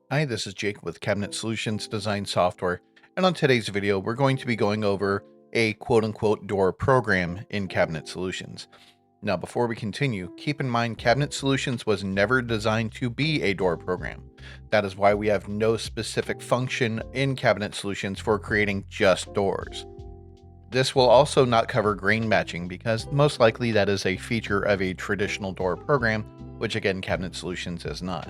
Hi, this is Jake with Cabinet Solutions Design Software, and on today's video, we're going to be going over a quote-unquote door program in Cabinet Solutions. Now, before we continue, keep in mind Cabinet Solutions was never designed to be a door program. That is why we have no specific function in Cabinet Solutions for creating just doors. This will also not cover grain matching because most likely that is a feature of a traditional door program, which again, Cabinet Solutions is not.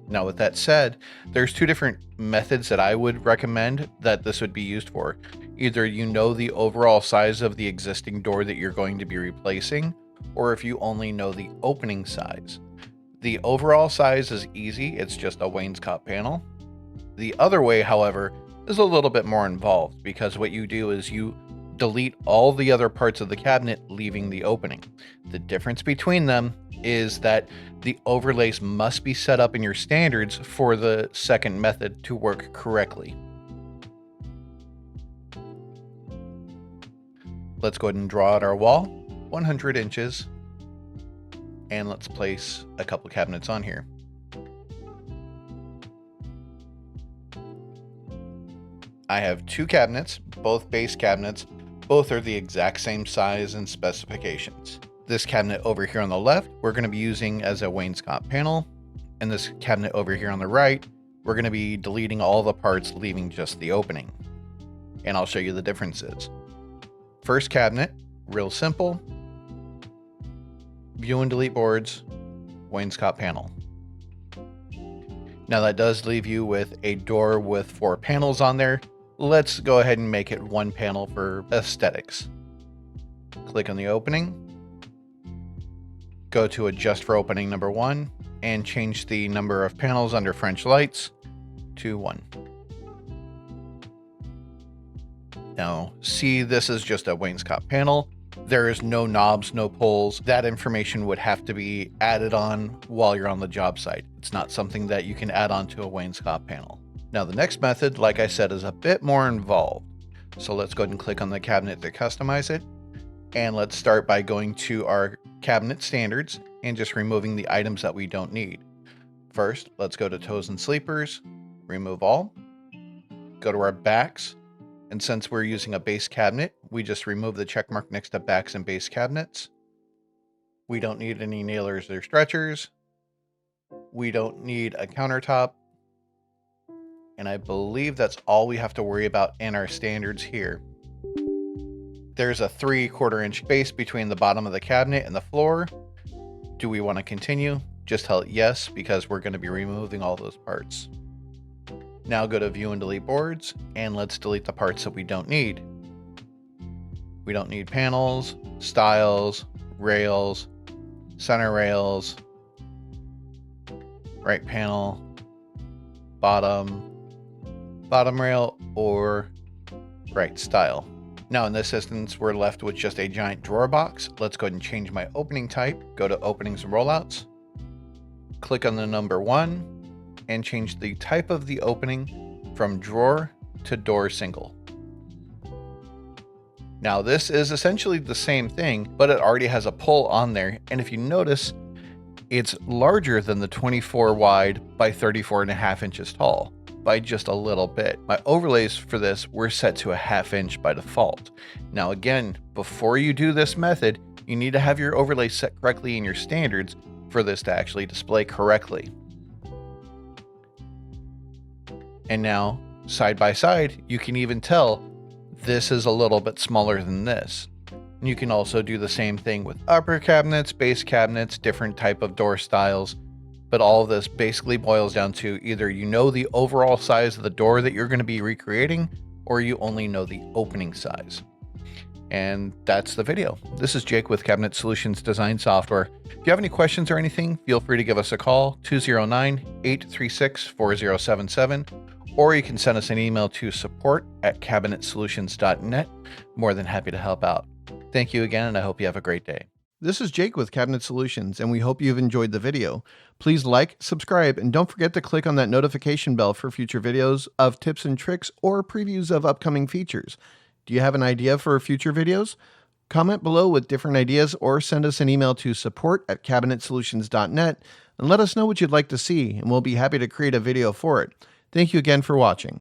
Now, with that said, there's two different methods that I would recommend that this would be used for. Either you know the overall size of the existing door that you're going to be replacing, or if you only know the opening size. The overall size is easy, it's just a wainscot panel. The other way, however, is a little bit more involved because what you do is you delete all the other parts of the cabinet, leaving the opening. The difference between them is that the overlays must be set up in your standards for the second method to work correctly. Let's go ahead and draw out our wall, 100 inches, and let's place a couple cabinets on here. I have two cabinets, both base cabinets. Both are the exact same size and specifications. This cabinet over here on the left, we're going to be using as a wainscot panel. And this cabinet over here on the right, we're going to be deleting all the parts, leaving just the opening. And I'll show you the differences. First cabinet, real simple. View and delete boards, wainscot panel. Now that does leave you with a door with 4 panels on there. Let's go ahead and make it one panel for aesthetics. Click on the opening. Go to adjust for opening number 1 and change the number of panels under French lights to 1. Now, see, this is just a wainscot panel. There is no knobs, no pulls. That information would have to be added on while you're on the job site. It's not something that you can add on to a wainscot panel. Now, the next method, like I said, is a bit more involved. So let's go ahead and click on the cabinet to customize it. And let's start by going to our cabinet standards and just removing the items that we don't need. First, let's go to toes and sleepers, remove all, go to our backs. And since we're using a base cabinet, we just remove the check mark next to backs and base cabinets. We don't need any nailers or stretchers. We don't need a countertop. And I believe that's all we have to worry about in our standards here. There's a 3/4 inch space between the bottom of the cabinet and the floor. Do we want to continue? Just tell it yes, because we're going to be removing all those parts. Now go to view and delete boards, and let's delete the parts that we don't need. We don't need panels, stiles, rails, center rails, right panel, bottom rail, or right stile. Now in this instance, we're left with just a giant drawer box. Let's go ahead and change my opening type. Go to openings and rollouts, click on the number 1, and change the type of the opening from drawer to door single. Now this is essentially the same thing, but it already has a pull on there. And if you notice, it's larger than the 24 wide by 34.5 inches tall by just a little bit. My overlays for this were set to a 1/2 inch by default. Now again, before you do this method, you need to have your overlay set correctly in your standards for this to actually display correctly. And now, side by side, you can even tell this is a little bit smaller than this. You can also do the same thing with upper cabinets, base cabinets, different type of door styles. But all of this basically boils down to either you know the overall size of the door that you're going to be recreating, or you only know the opening size. And that's the video. This is Jake with Cabinet Solutions Design Software. If you have any questions or anything, feel free to give us a call, 209-836-4077, or you can send us an email to support@cabinetsolutions.net. More than happy to help out. Thank you again, and I hope you have a great day. This is Jake with Cabinet Solutions, and we hope you've enjoyed the video. Please like, subscribe, and don't forget to click on that notification bell for future videos of tips and tricks or previews of upcoming features. Do you have an idea for future videos? Comment below with different ideas or send us an email to support@cabinetsolutions.net and let us know what you'd like to see, and we'll be happy to create a video for it. Thank you again for watching.